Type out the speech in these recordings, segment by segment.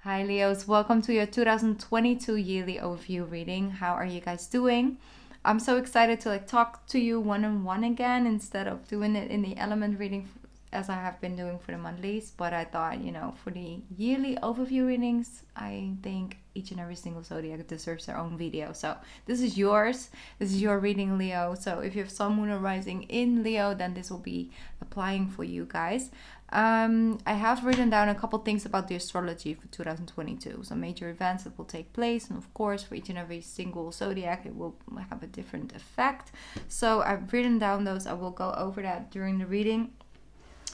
Hi Leos, welcome to your 2022 yearly overview reading. How are you guys doing? I'm so excited to talk to you one-on-one again instead of doing it in the element reading as I have been doing for the monthlies. But I thought, for the yearly overview readings, I think each and every single zodiac deserves their own video. So this is yours. This is your reading, Leo. So if you have Sun, Moon, or Rising in Leo, then this will be applying for you guys. I have written down a couple things about the astrology for 2022. Some major events that will take place, and of course for each and every single zodiac it will have a different effect. So I've written down those. I will go over that during the reading.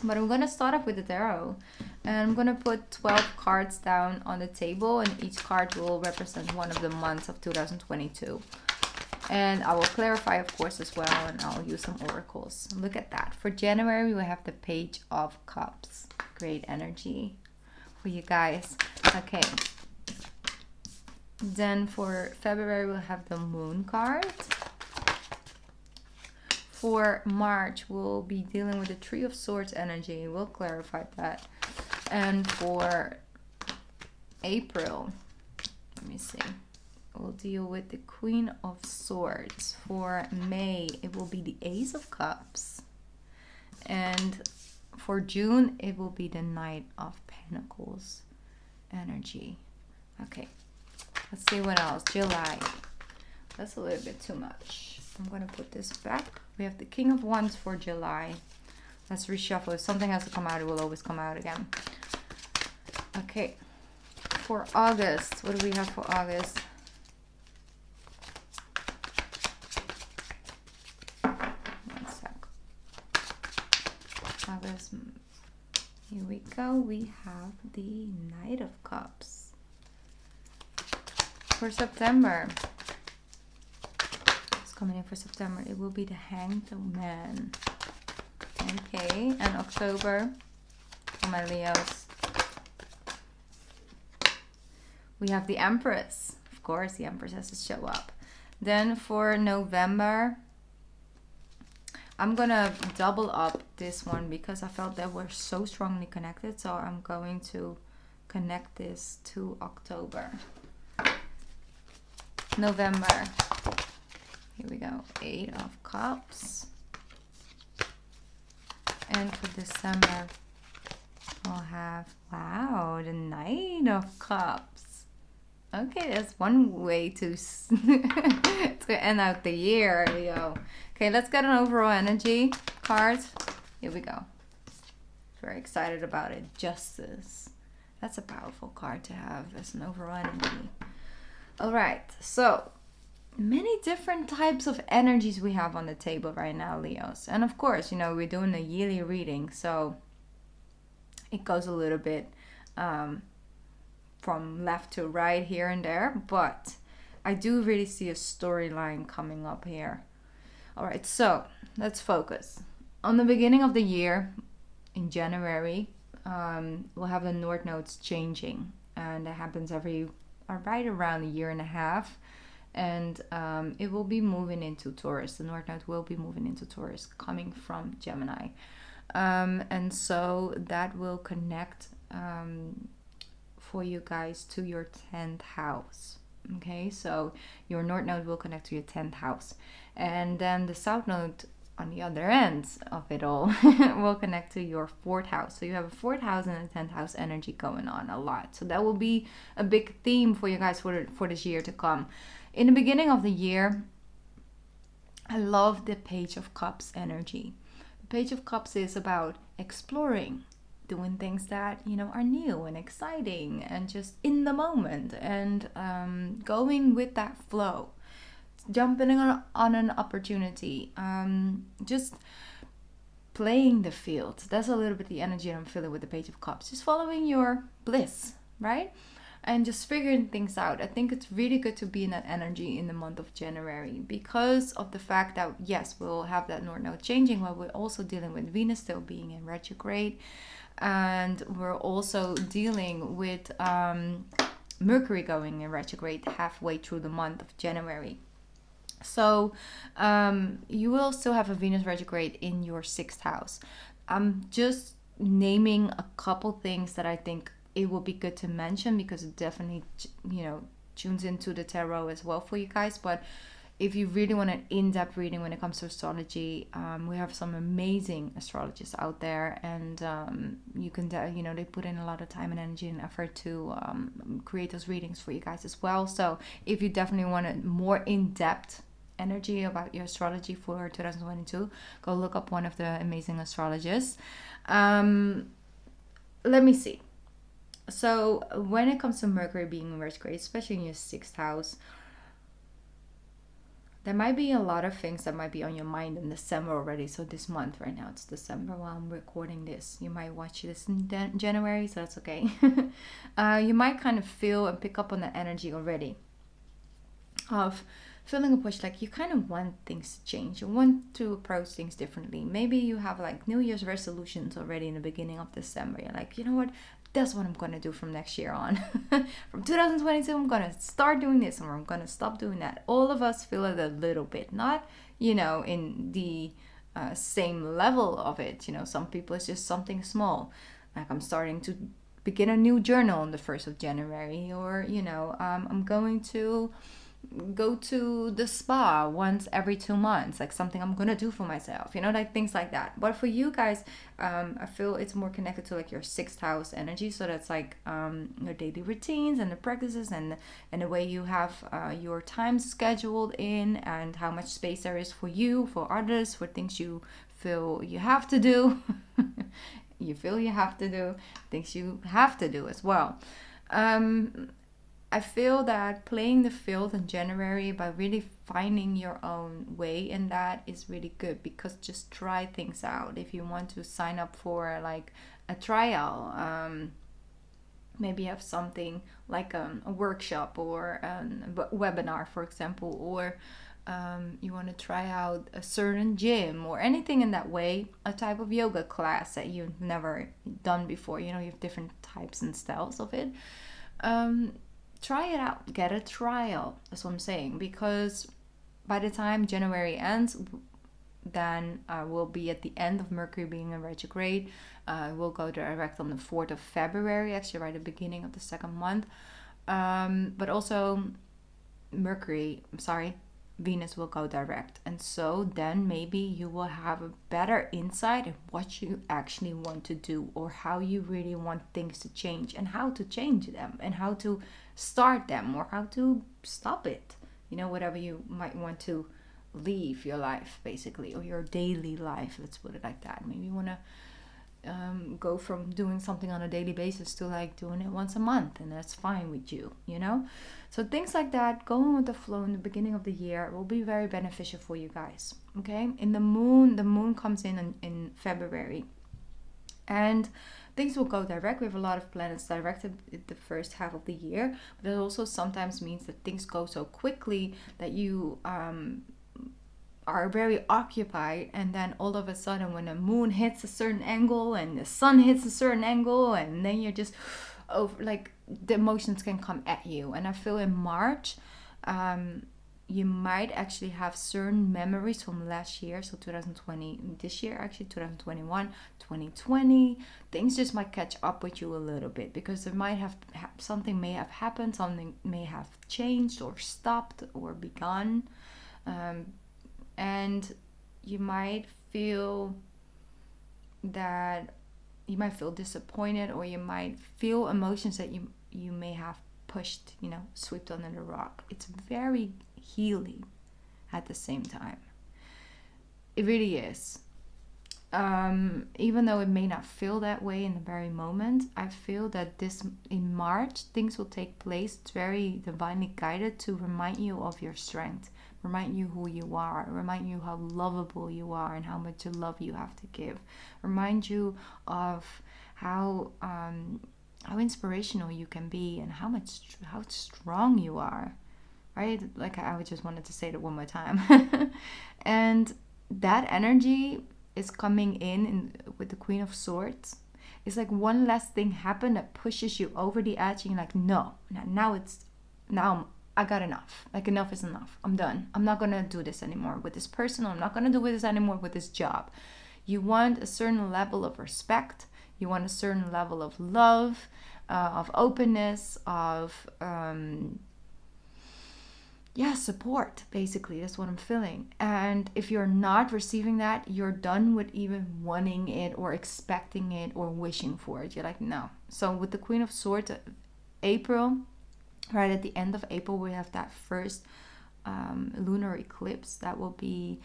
But I'm going to start off with the tarot. And I'm going to put 12 cards down on the table, and each card will represent one of the months of 2022. And I will clarify, of course, as well, and I'll use some oracles. Look at that. For January, we have the Page of Cups. Great energy for you guys. Okay. Then for February, we'll have the Moon card. For March, we'll be dealing with the Three of Swords energy. We'll clarify that. And for April, let me see. We'll deal with the Queen of Swords. For May, it will be the Ace of Cups. And for June, it will be the Knight of Pentacles energy. Okay, let's see what else. July. That's a little bit too much. I'm going to put this back. We have the King of Wands for July. Let's reshuffle. If something has to come out, it will always come out again. Okay. For August, what do we have for August? One sec. August. Here we go. We have the Knight of Cups. For September. Coming in for September, it will be the Hanged Man. Okay, and October for my Leos, we have the Empress. Of course, the Empress has to show up. Then for November, I'm gonna double up this one because I felt that we're so strongly connected. So I'm going to connect this to October. November. Here we go, 8 of Cups. And for December, we'll have, wow, the Knight of Cups. Okay, that's one way to to end out the year, Leo. Okay, let's get an overall energy card. Here we go. Very excited about it. Justice. That's a powerful card to have as an overall energy. All right, so many different types of energies we have on the table right now, Leos. And of course, we're doing a yearly reading, so it goes a little bit from left to right here and there, but I do really see a storyline coming up here. All right, so let's focus. On the beginning of the year, in January, we'll have the North nodes changing, and that happens right around a year and a half. And it will be moving into Taurus. The North Node will be moving into Taurus, coming from Gemini. And so that will connect for you guys to your 10th house. Okay, so your North Node will connect to your 10th house. And then the South Node on the other end of it all will connect to your 4th house. So you have a 4th house and a 10th house energy going on a lot. So that will be a big theme for you guys for this year to come. In the beginning of the year, I love the Page of Cups energy. The Page of Cups is about exploring, doing things that, are new and exciting and just in the moment, and going with that flow, jumping on an opportunity, just playing the field. That's a little bit the energy I'm feeling with the Page of Cups. Just following your bliss, right? And just figuring things out. I think it's really good to be in that energy in the month of January because of the fact that, yes, we'll have that North Node changing, but we're also dealing with Venus still being in retrograde. And we're also dealing with Mercury going in retrograde halfway through the month of January. So you will still have a Venus retrograde in your 6th house. I'm just naming a couple things that I think it will be good to mention, because it definitely, you know, tunes into the tarot as well for you guys. But if you really want an in-depth reading when it comes to astrology, we have some amazing astrologists out there, and you can, you know, they put in a lot of time and energy and effort to create those readings for you guys as well. So if you definitely want a more in-depth energy about your astrology for 2022, go look up one of the amazing astrologists. Let me see. So when it comes to Mercury being in retrograde, especially in your 6th house, there might be a lot of things that might be on your mind in December already. So this month, right now, it's December while I'm recording this. You might watch this in January, so that's okay. You might kind of feel and pick up on the energy already of feeling a push, like you kind of want things to change. You want to approach things differently. Maybe you have like New Year's resolutions already in the beginning of December. You're like, you know what? That's what I'm going to do from next year on. From 2022, I'm going to start doing this, or I'm going to stop doing that. All of us feel it a little bit, not, you know, in the same level of it. You know, some people it's just something small. Like I'm starting to begin a new journal on the 1st of January, or, you know, I'm going to go to the spa once every 2 months, like something I'm gonna do for myself, you know, like things like that. But for you guys, I feel it's more connected to like your 6th house energy. So that's like your daily routines and the practices, and the way you have your time scheduled in, and how much space there is for you, for others, for things you feel you have to do. You feel you have to do things you have to do as well. I feel that playing the field in January, by really finding your own way in that, is really good, because just try things out. If you want to sign up for like a trial, maybe have something like a workshop or a webinar, for example, or you want to try out a certain gym or anything in that way, a type of yoga class that you've never done before. You know, you have different types and styles of it. Try it out, get a trial. That's what I'm saying, because by the time January ends, then we'll be at the end of Mercury being in retrograde. We'll go direct on the 4th of February, actually right at the beginning of the 2nd month. But also Venus will go direct. And so then maybe you will have a better insight in what you actually want to do, or how you really want things to change, and how to change them, and how to start them, or how to stop it. You know, whatever you might want to leave your life, basically, or your daily life, let's put it like that. Maybe you want to go from doing something on a daily basis to like doing it once a month, and that's fine with you, you know. So things like that, going with the flow in the beginning of the year, will be very beneficial for you guys. Okay, in the moon comes in February, and things will go direct. We have a lot of planets directed in the first half of the year, but it also sometimes means that things go so quickly that you are very occupied, and then all of a sudden when the moon hits a certain angle and the sun hits a certain angle, and then you're just over, like the emotions can come at you. And I feel in March you might actually have certain memories from last year, so 2020, this year actually, 2021, 2020, things just might catch up with you a little bit, because there might have something may have happened, something may have changed or stopped or begun, and you might feel that you might feel disappointed, or you might feel emotions that you may have pushed, you know, swept under the rug. It's very healing at the same time. It really is. Even though it may not feel that way in the very moment, I feel that this in March things will take place. It's very divinely guided to remind you of your strength, remind you who you are, remind you how lovable you are and how much love you have to give, remind you of how inspirational you can be, and how strong you are, right? Like I just wanted to say that one more time. And that energy is coming in with the Queen of Swords. It's like one less thing happened that pushes you over the edge, and you're like, no, now I got enough. Like, enough is enough. I'm done. I'm not gonna do this anymore with this person. I'm not gonna do this anymore with this job. You want a certain level of respect. You want a certain level of love, of openness, of support, basically. That's what I'm feeling. And if you're not receiving that, you're done with even wanting it or expecting it or wishing for it. You're like, no. So with the Queen of Swords, April, right at the end of April, we have that first lunar eclipse. That will be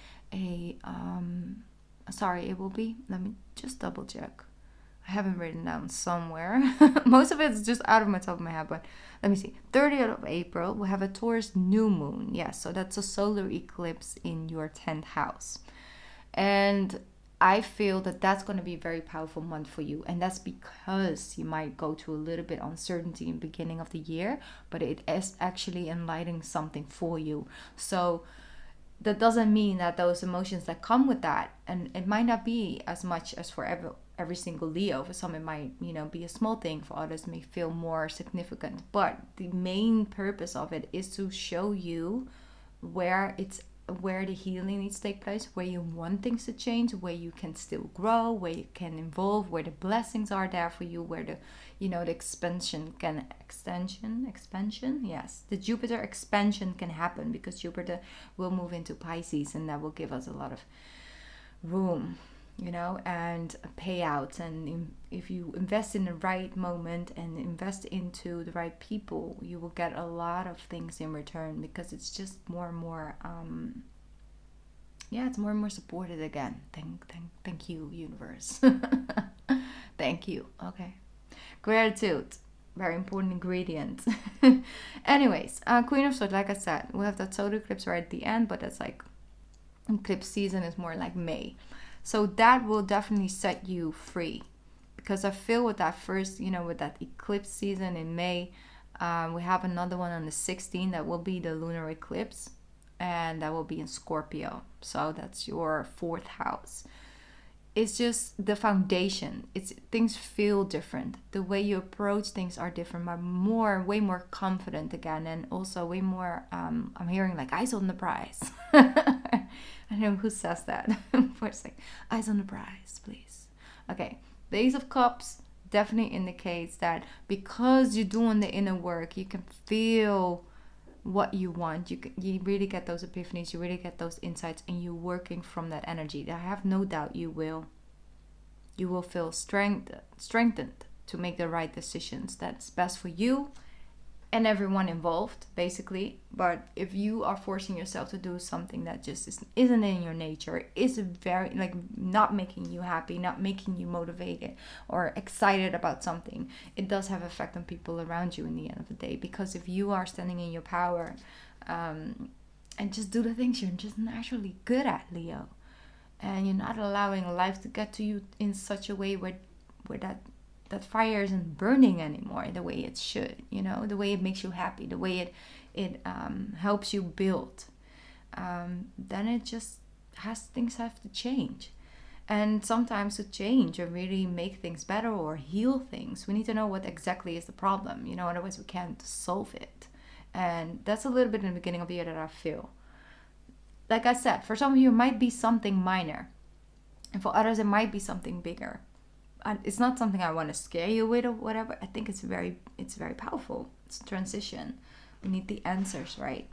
it will be, let me just double check. I haven't written down somewhere. Most of it's just out of my top of my head, but let me see. 30th of April, we have a Taurus New Moon. Yes, so that's a solar eclipse in your 10th house. And I feel that that's going to be a very powerful month for you. And that's because you might go through a little bit uncertainty in the beginning of the year, but it is actually enlightening something for you. So that doesn't mean that those emotions that come with that, and it might not be as much as for every single Leo. For some it might be a small thing, for others it may feel more significant, but the main purpose of it is to show you where the healing needs to take place, where you want things to change, where you can still grow, where you can evolve, where the blessings are there for you, where the the expansion, yes, the Jupiter expansion can happen, because Jupiter will move into Pisces, and that will give us a lot of room, and payouts. And if you invest in the right moment and invest into the right people, you will get a lot of things in return, because it's just more and more it's more and more supported again. Thank you, universe. Thank you. Okay, gratitude, very important ingredient. Anyways, Queen of Swords, like I said, we have that solar eclipse right at the end, but that's like eclipse season is more like May. So that will definitely set you free, because I feel with that first, with that eclipse season in May, we have another one on the 16th that will be the lunar eclipse, and that will be in Scorpio. So that's your 4th house. It's just the foundation. Things feel different. The way you approach things are different, but way more confident again, and also way more. I'm hearing like eyes on the prize. I don't know who says that. For a second, eyes on the prize, please. Okay, the Ace of Cups definitely indicates that because you're doing the inner work, you can feel what you want. You really get those epiphanies, you really get those insights, and you're working from that energy. I have no doubt you will feel strengthened to make the right decisions that's best for you and everyone involved, basically. But if you are forcing yourself to do something that just isn't in your nature, is very not making you happy, not making you motivated or excited about something, it does have effect on people around you in the end of the day. Because if you are standing in your power and just do the things you're just naturally good at, Leo, and you're not allowing life to get to you in such a way where that fire isn't burning anymore the way it should, the way it makes you happy, the way it helps you build, then it just things have to change. And sometimes to change or really make things better or heal things, we need to know what exactly is the problem, otherwise we can't solve it. And that's a little bit in the beginning of the year that I feel. Like I said, for some of you it might be something minor, and for others it might be something bigger. It's not something I want to scare you with or whatever. I think it's very powerful. It's a transition. We need the answers, right?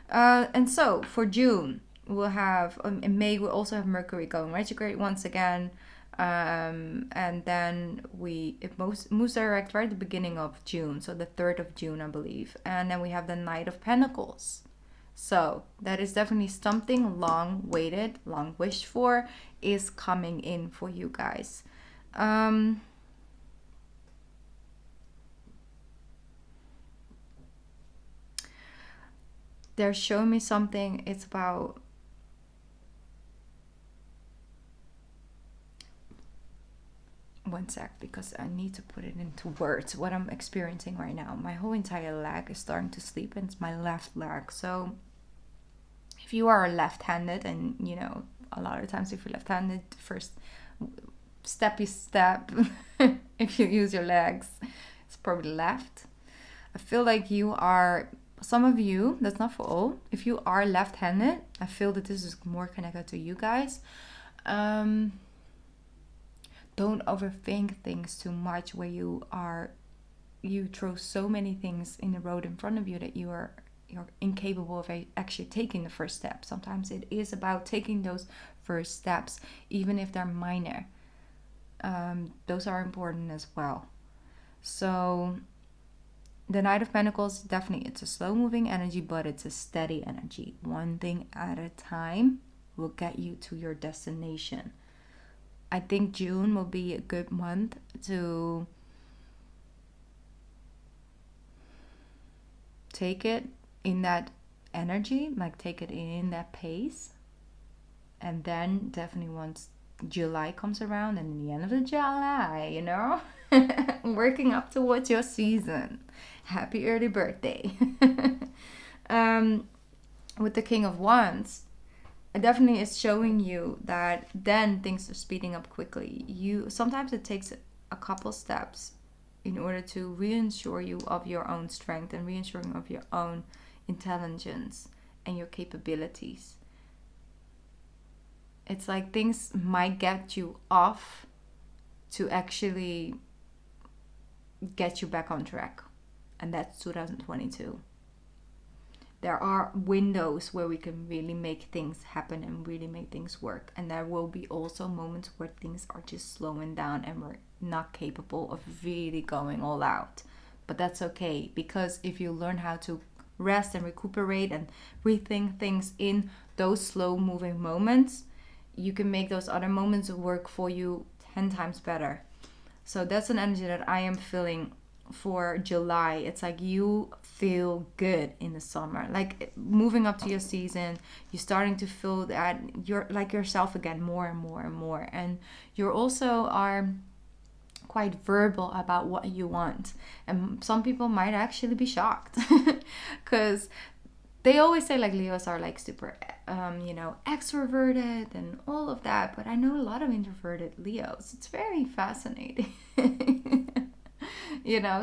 And so for June, we'll have, in May, we'll also have Mercury going retrograde once again. And then it moves direct right at the beginning of June. So the 3rd of June, I believe. And then we have the Knight of Pentacles. So that is definitely something long waited, long wished for, is coming in for you guys. They're showing me something. It's about one sec, because I need to put it into words what I'm experiencing right now. My whole entire leg is starting to sleep, and it's my left leg. So if you are left-handed, and a lot of times if you're left-handed, first step if you use your legs, it's probably left. I feel like you are, some of you, that's not for all, if you are left-handed, I feel that this is more connected to you guys. don't overthink things too much, where you throw so many things in the road in front of you that you're incapable of actually taking the first step. Sometimes it is about taking those first steps, even if they're minor. Those are important as well. So the Knight of Pentacles, definitely, it's a slow moving energy, but it's a steady energy. One thing at a time will get you to your destination. I think June will be a good month to take it in that energy, like take it in that pace. And then definitely once July comes around, and in the end of the July, you know, working up towards your season. Happy early birthday. With the King of Wands, it definitely is showing you that then things are speeding up quickly. Sometimes it takes a couple steps in order to reassure you of your own strength and reassuring of your own intelligence and your capabilities. It's like things might get you off to actually get you back on track. And that's 2022. There are windows where we can really make things happen and really make things work. And there will be also moments where things are just slowing down and we're not capable of really going all out. But that's okay, because if you learn how to rest and recuperate and rethink things in those slow moving moments, you can make those other moments work for you 10 times better. So that's an energy that I am feeling for July. It's like you feel good in the summer, like moving up to your season, you're starting to feel that you're like yourself again more and more and more. And you're also are quite verbal about what you want. And some people might actually be shocked because they always say like Leos are like super, extroverted and all of that. But I know a lot of introverted Leos. It's very fascinating.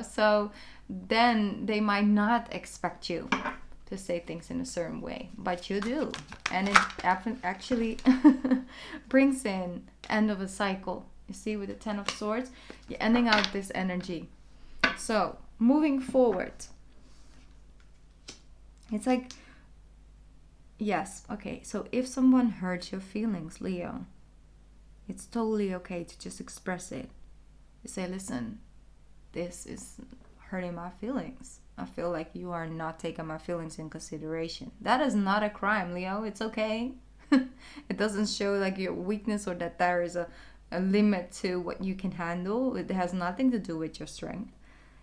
So then they might not expect you to say things in a certain way, but you do. And it actually brings in end of a cycle. You see, with the 10 of Swords, you're ending out this energy. So moving forward, it's like, yes, okay, so if someone hurts your feelings, Leo, it's totally okay to just express it. You say, listen, this is hurting my feelings. I feel like you are not taking my feelings in consideration. That is not a crime, Leo. It's okay. It doesn't show like your weakness or that there is a limit to what you can handle. It has nothing to do with your strength.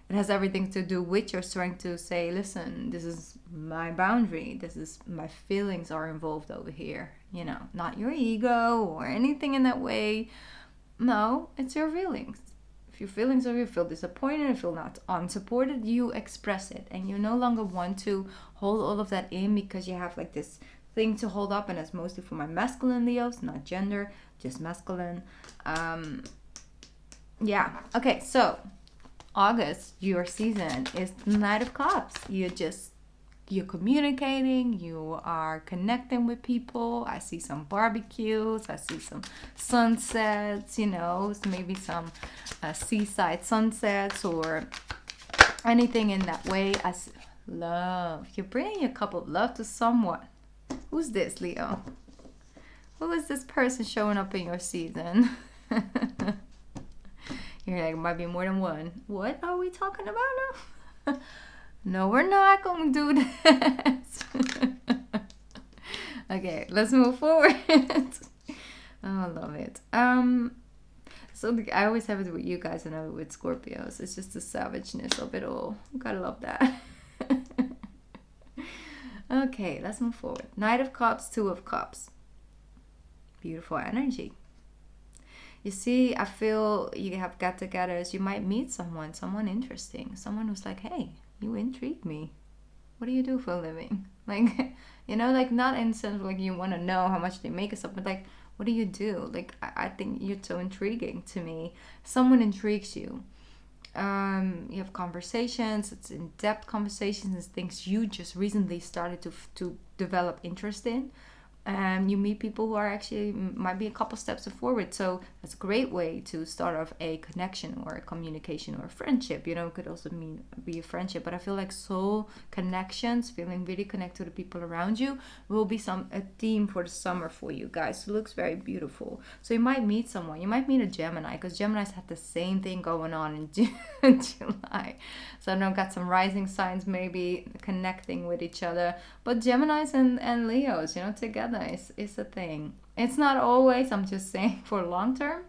It has everything to do with your strength to say, listen, this is my boundary. This is my feelings are involved over here. Not your ego or anything in that way. No, it's your feelings. If your feelings are, you feel disappointed, you feel not unsupported, you express it. And you no longer want to hold all of that in because you have like this thing to hold up. And it's mostly for my masculine Leos, not gender, just masculine. Okay, so August, your season is the Knight of Cups. You're communicating, you are connecting with people. I see some barbecues, I see some sunsets, maybe some seaside sunsets or anything in that way. Love. You're bringing a cup of love to someone. Who's this, Leo? Who is this person showing up in your season? You're like, might be more than one. What are we talking about now? No, we're not going to do that. Okay, let's move forward. Oh, I love it. So I always have it with you guys and with Scorpios. It's just the savageness of it all. Gotta love that. Okay, let's move forward. Knight of Cups, Two of Cups. Beautiful energy. You see, I feel you have get-togethers. You might meet someone interesting. Someone who's like, hey, you intrigue me. What do you do for a living? Like, like not in the sense of like you want to know how much they make or something, but like, what do you do? Like, I think you're so intriguing to me. Someone intrigues you. You have conversations. It's in-depth conversations. It's things you just recently started to develop interest in. and you meet people who are actually might be a couple steps forward. So that's a great way to start off a connection or a communication or a friendship. You know, it could also be a friendship, but I feel like soul connections, feeling really connected to the people around you, will be a theme for the summer for you guys. It looks very beautiful. So you might meet someone. You might meet a Gemini, because Geminis had the same thing going on in July. So I know got some rising signs maybe connecting with each other, but Geminis and Leos, you know, together is a thing. It's not always, I'm just saying, for long term.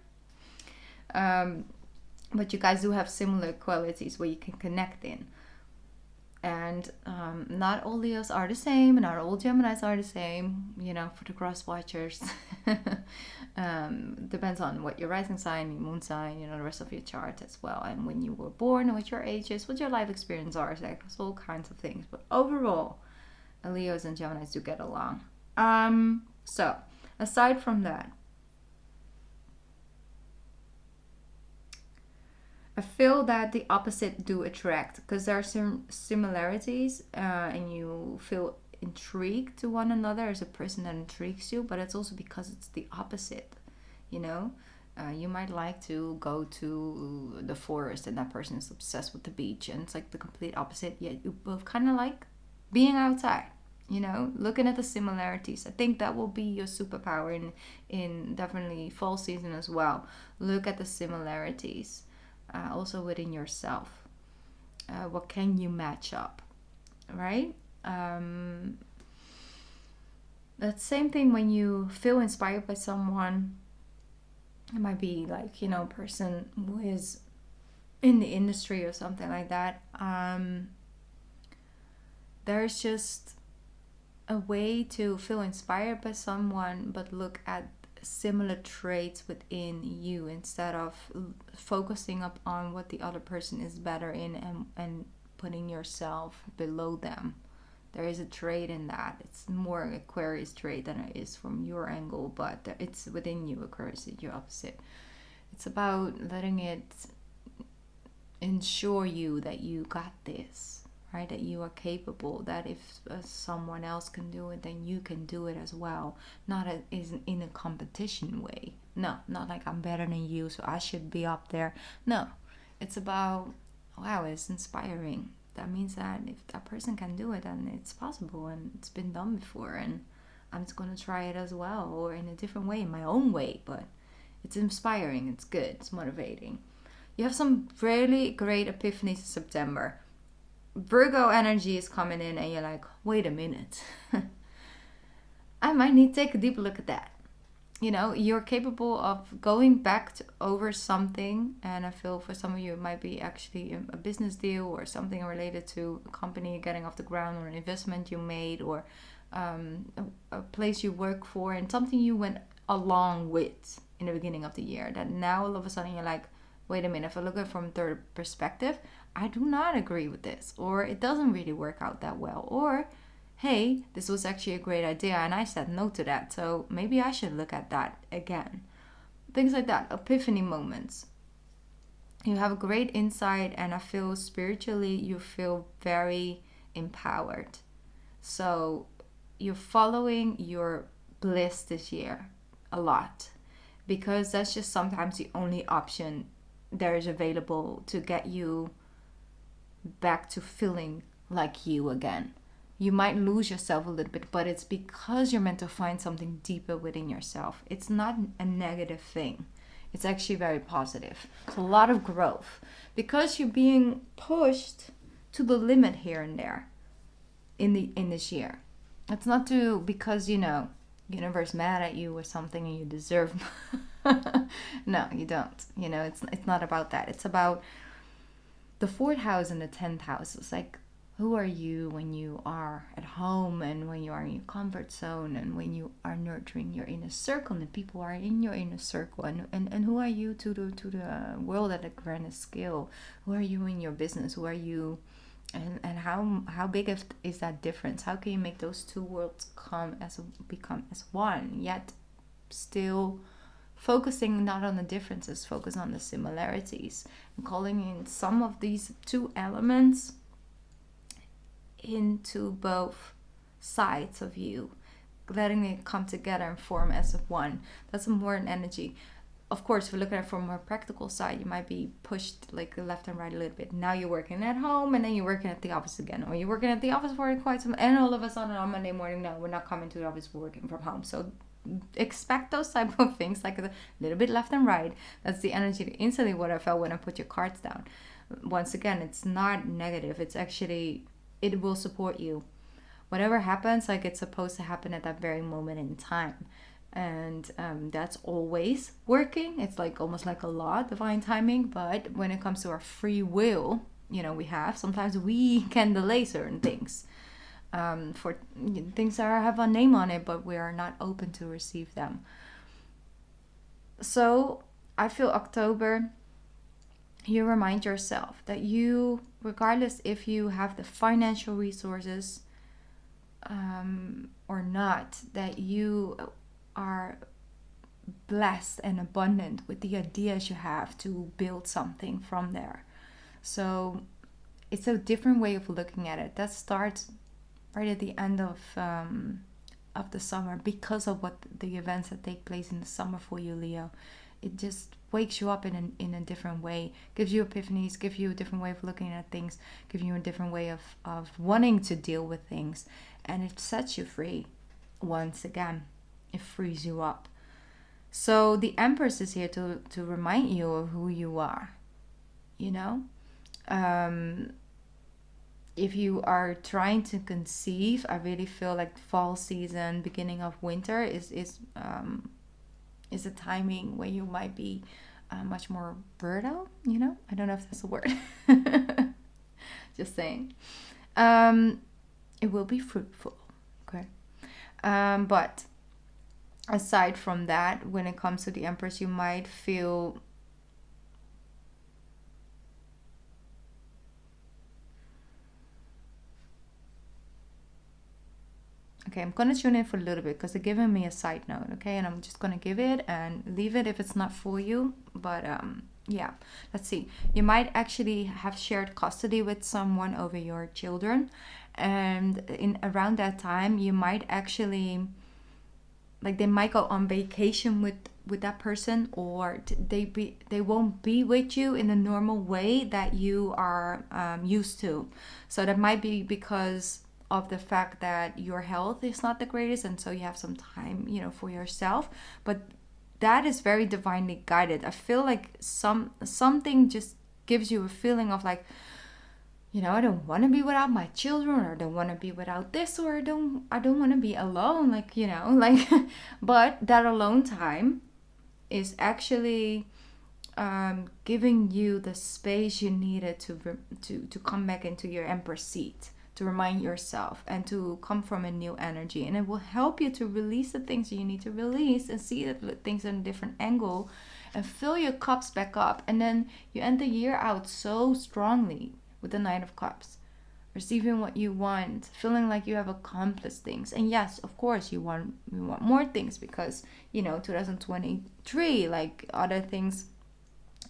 But you guys do have similar qualities where you can connect in. And not all Leos are the same, and not all Geminis are the same, you know, for the cross watchers. Depends on what your rising sign, your moon sign, you know, the rest of your chart as well, and when you were born, and what your age is, what your life experience are, like all kinds of things. But overall, Leos and Geminis do get along. So aside from that, I feel that the opposite do attract, because there are some similarities, and you feel intrigued to one another as a person that intrigues you, but it's also because it's the opposite, you know. You might like to go to the forest and that person is obsessed with the beach, and it's like the complete opposite, yet you both kind of like being outside, you know, looking at the similarities. I think that will be your superpower in definitely fall season as well. Look at the similarities. Also within yourself, what can you match up, right? That same thing when you feel inspired by someone. It might be like, you know, a person who is in the industry or something like that. There's just a way to feel inspired by someone, but look at similar traits within you instead of focusing up on what the other person is better in and putting yourself below them. There is a trait in that. It's more Aquarius trait than it is from your angle, but it's within you. Aquarius is your opposite. It's about letting it ensure you that you got this, right? That you are capable, that if someone else can do it, then you can do it as well. Not in a competition way. No, not like I'm better than you, so I should be up there. No, it's about, wow, it's inspiring. That means that if that person can do it, then it's possible and it's been done before, and I'm just going to try it as well, or in a different way, in my own way, but it's inspiring, it's good, it's motivating. You have some really great epiphanies in September. Virgo energy is coming in and you're like, wait a minute. I might need to take a deep look at that. You know, you're capable of going back over something, and I feel for some of you it might be actually a business deal or something related to a company getting off the ground, or an investment you made, or a place you work for, and something you went along with in the beginning of the year that now all of a sudden you're like, wait a minute, if I look at it from third perspective, I do not agree with this, or it doesn't really work out that well, or hey, this was actually a great idea and I said no to that, so maybe I should look at that again. Things like that, epiphany moments. You have a great insight, and I feel spiritually you feel very empowered. So you're following your bliss this year a lot, because that's just sometimes the only option there is available to get you back to feeling like you again. You might lose yourself a little bit, but it's because you're meant to find something deeper within yourself. It's not a negative thing. It's actually very positive. It's a lot of growth, because you're being pushed to the limit here and there in this year. It's not because, you know, universe mad at you or something and you deserve no, you don't. You know, it's not about that. It's about the 4th house and the 10th house. It's like, who are you when you are at home, and when you are in your comfort zone, and when you are nurturing your inner circle and the people are in your inner circle, and who are you to the world at a grander scale? Who are you in your business? Who are you, and how big is that difference? How can you make those two worlds become as one, yet still focusing not on the differences, focus on the similarities, and calling in some of these two elements into both sides of you, letting it come together and form as one. That's a more an energy. Of course, if you look at it from a more practical side, you might be pushed like left and right a little bit. Now you're working at home, and then you're working at the office again, or you're working at the office for quite some, and all of a sudden on Monday morning, no, we're not coming to the office, we're working from home. So expect those type of things, like a little bit left and right. That's the energy. Instantly what I felt when I put your cards down. Once again, it's not negative. It's actually, it will support you. Whatever happens, like it's supposed to happen at that very moment in time. And that's always working. It's like almost like a law, divine timing. But when it comes to our free will, we have, sometimes we can delay certain things for things that have a name on it, but we are not open to receive them. So I feel October, you remind yourself that you, regardless if you have the financial resources or not, that you are blessed and abundant with the ideas you have to build something from there. So it's a different way of looking at it. That starts right at the end of the summer, because of what the events that take place in the summer for you, Leo. It just wakes you up in a different way, gives you epiphanies, gives you a different way of looking at things, gives you a different way of wanting to deal with things, and it sets you free. Once again, it frees you up. So the Empress is here to remind you of who you are. If you are trying to conceive, I really feel like fall season, beginning of winter is a timing where you might be much more fertile. I don't know if that's a word. Just saying. It will be fruitful. Okay. But aside from that, when it comes to the Empress, you might feel okay, I'm going to tune in for a little bit because they're giving me a side note, okay? And I'm just going to give it and leave it if it's not for you. But yeah, let's see. You might actually have shared custody with someone over your children. And in around that time, you might actually, like, they might go on vacation with that person, or they won't be with you in the normal way that you are used to. So that might be because of the fact that your health is not the greatest, and so you have some time for yourself. But that is very divinely guided. I feel like something just gives you a feeling of like, I don't want to be without my children, or I don't want to be without this, or I don't want to be alone, like but that alone time is actually giving you the space you needed to come back into your Empress seat, to remind yourself and to come from a new energy. And it will help you to release the things that you need to release and see the things in a different angle and fill your cups back up. And then you end the year out so strongly with the Knight of Cups, receiving what you want, feeling like you have accomplished things. And yes, of course, you want more things, because 2023, like, other things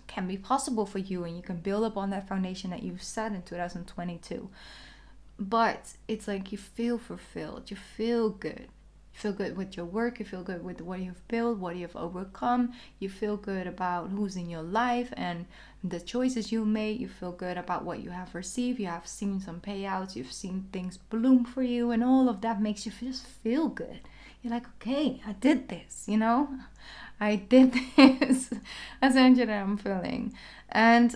can be possible for you, and you can build upon that foundation that you've set in 2022. But it's like you feel fulfilled, you feel good. You feel good with your work, you feel good with what you've built, what you've overcome. You feel good about who's in your life and the choices you made. You feel good about what you have received. You have seen some payouts, you've seen things bloom for you, and all of that makes you just feel good. You're like, okay, I did this, I did this. That's the energy that I'm feeling. And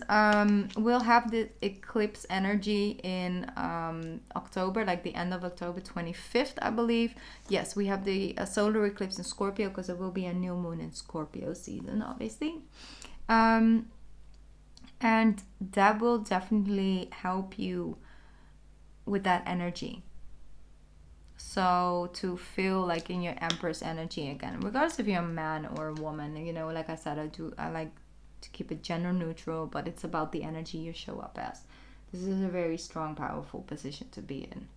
we'll have the eclipse energy in October, like the end of October 25th, I believe. Yes, we have the solar eclipse in Scorpio, because there will be a new moon in Scorpio season, obviously. And that will definitely help you with that energy. So to feel like in your Empress energy again, regardless if you're a man or a woman, like I said, I like to keep it gender neutral, but it's about the energy you show up as. This is a very strong, powerful position to be in.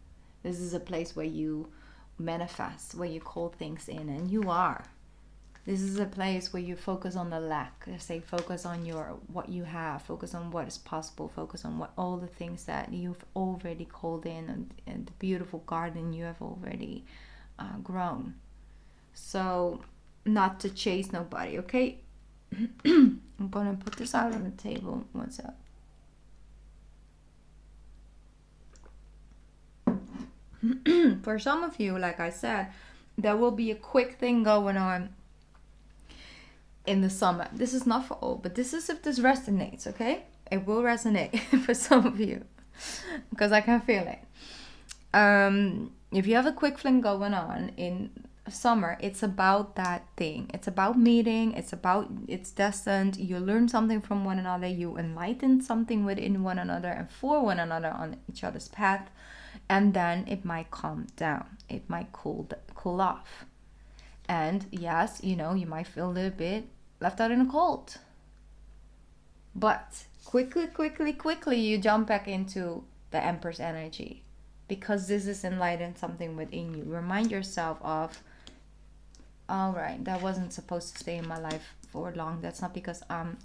This is a place where you manifest, where you call things in, and you are. This is a place where you focus on the lack. I say focus on what you have, focus on what is possible, focus on what all the things that you've already called in, and the beautiful garden you have already grown. So not to chase nobody, okay? I'm gonna put this out on the table. What's up? For some of you, like I said, there will be a quick thing going on in the summer. This is not for all, but this is if this resonates, okay? It will resonate for some of you because I can feel it. If you have a quick fling going on in summer, it's about that thing. It's about meeting. It's destined. You learn something from one another. You enlighten something within one another and for one another on each other's path. And then it might calm down. It might cool off. And yes, you know, you might feel a little bit left out in the cold. But quickly, you jump back into the Empress energy. Because this is enlightened something within you. Remind yourself of, all right, that wasn't supposed to stay in my life for long. That's not because I'm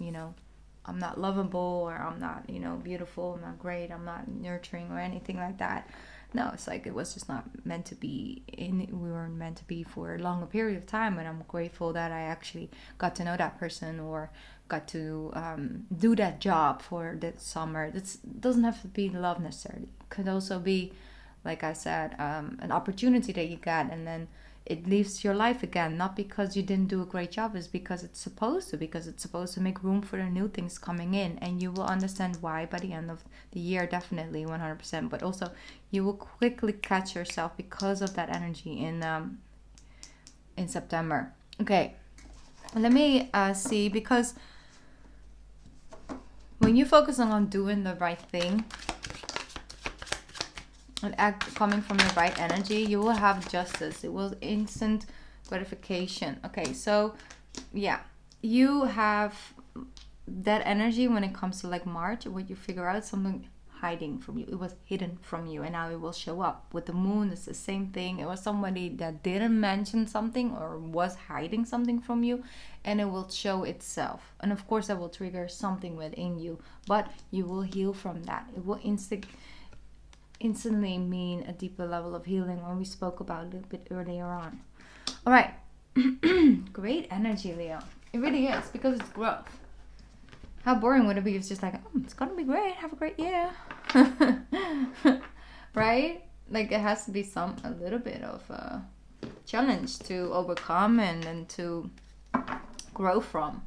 not lovable or I'm not, beautiful, I'm not great, I'm not nurturing or anything like that. No, it's like it was just not meant to be. We weren't meant to be for a longer period of time, and I'm grateful that I actually got to know that person or got to do that job for that summer. It doesn't have to be love necessarily. It could also be, like I said, an opportunity that you got, and then it leaves your life again. Not because you didn't do a great job, it's because it's supposed to make room for the new things coming in, and you will understand why by the end of the year, definitely 100%. But also, you will quickly catch yourself because of that energy in September. Okay, let me see, because when you focus on doing the right thing and act coming from the right energy, you will have justice. It will instant gratification. Okay, so yeah, you have that energy when it comes to like March, where you figure out something hiding from you. It was hidden from you, and now it will show up. With the moon, it's the same thing. It was somebody that didn't mention something or was hiding something from you, and it will show itself. And of course, that will trigger something within you, but you will heal from that. It will instantly mean a deeper level of healing, when we spoke about a little bit earlier on. All right. Great energy, Leo. It really is, because it's growth. How boring would it be if it's just like, oh, it's gonna be great, have a great year. Right? Like, it has to be a little bit of a challenge to overcome and to grow from.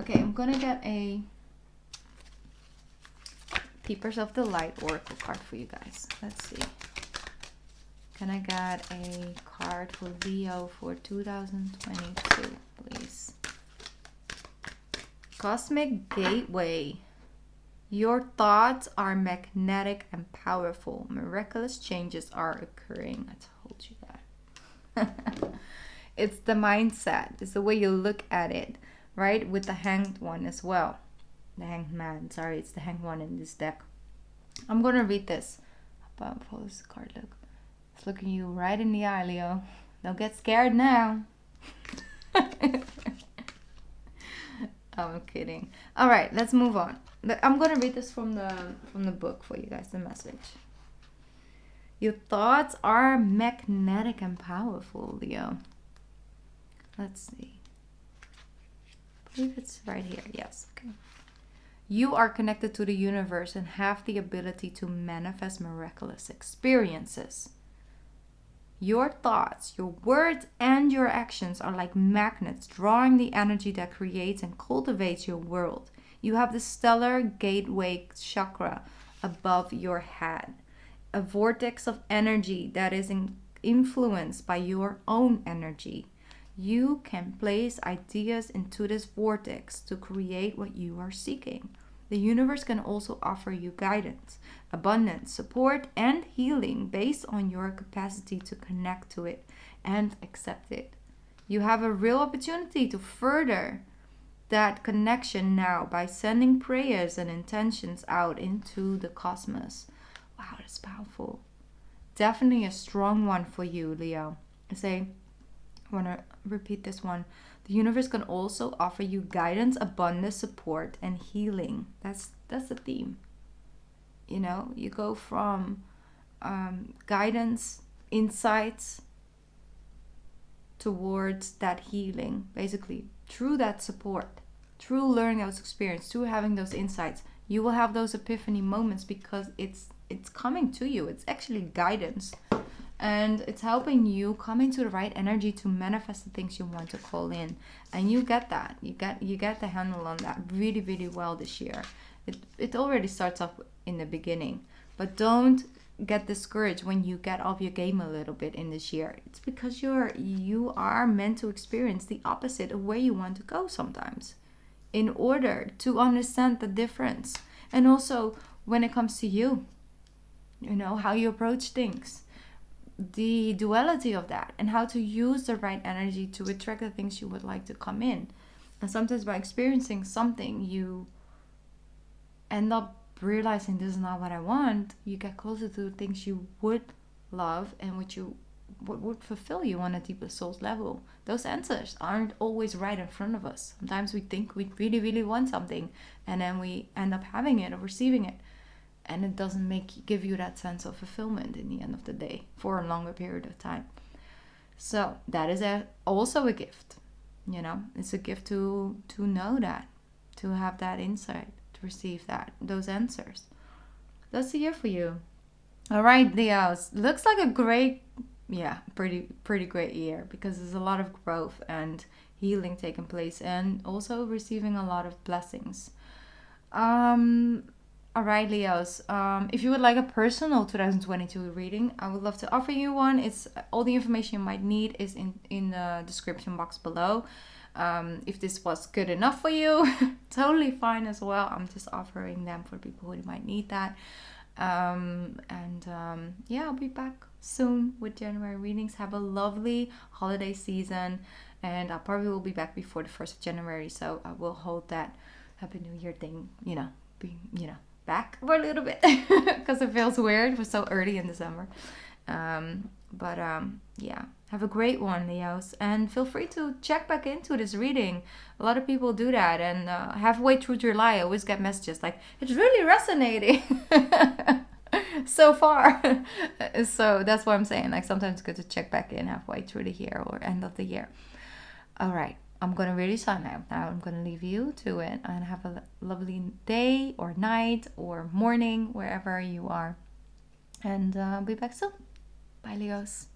Okay, I'm gonna get a Keepers of the Light Oracle card for you guys. Let's see. Can I get a card for Leo for 2022, please? Cosmic Gateway. Your thoughts are magnetic and powerful. Miraculous changes are occurring. I told you that. It's the mindset. It's the way you look at it, right? With the Hanged One as well. The Hanged Man. Sorry, it's the Hanged One in this deck. I'm going to read this. How does the card look? It's looking you right in the eye, Leo. Don't get scared now. I'm kidding. All right, let's move on. I'm gonna read this from the book for you guys. The message. Your thoughts are magnetic and powerful, Leo. Let's see. I believe it's right here. Yes. Okay. You are connected to the universe and have the ability to manifest miraculous experiences. Your thoughts, your words, and your actions are like magnets, drawing the energy that creates and cultivates your world. You have the stellar gateway chakra above your head, a vortex of energy that is influenced by your own energy. You can place ideas into this vortex to create what you are seeking. The universe can also offer you guidance, abundance, support, and healing based on your capacity to connect to it and accept it. You have a real opportunity to further that connection now by sending prayers and intentions out into the cosmos. Wow, that's powerful. Definitely a strong one for you, Leo. I want to repeat this one. The universe can also offer you guidance, abundance, support, and healing. That's the theme. You know, you go from guidance, insights, towards that healing, basically through that support, through learning those experiences, through having those insights. You will have those epiphany moments because it's coming to you. It's actually guidance, and it's helping you come into the right energy to manifest the things you want to call in. And you get that. You get the handle on that really, really well this year. It already starts off in the beginning, but don't get discouraged when you get off your game a little bit in this year. It's because you are meant to experience the opposite of where you want to go sometimes, in order to understand the difference. And also when it comes to you know, how you approach things, the duality of that, and how to use the right energy to attract the things you would like to come in. And sometimes by experiencing something, you end up realizing this is not what I want. You get closer to the things you would love and what would fulfill you on a deeper soul's level. Those answers aren't always right in front of us. Sometimes we think we really, really want something, and then we end up having it or receiving it, and it doesn't give you that sense of fulfillment in the end of the day for a longer period of time. So that is also a gift. You know, it's a gift to know that, to have that insight, to receive those answers. That's the year for you. All right, Leos. Looks like a great, pretty great year, because there's a lot of growth and healing taking place, and also receiving a lot of blessings. All right, Leos. If you would like a personal 2022 reading, I would love to offer you one. It's all the information you might need is in the description box below. If this was good enough for you, totally fine as well. I'm just offering them for people who might need that. I'll be back soon with January readings. Have a lovely holiday season, and I probably will be back before the 1st of January. So I will hold that Happy New Year thing, back for a little bit because it feels weird. We're so early in December. Have a great one, Leos, and feel free to check back into this reading. A lot of people do that, and halfway through July I always get messages like, it's really resonating so far. So that's what I'm saying, like sometimes it's good to check back in halfway through the year or end of the year. All right, I'm going to really sign out now. I'm going to leave you to it, and have a lovely day or night or morning wherever you are, and I'll be back soon. Bye, Leos.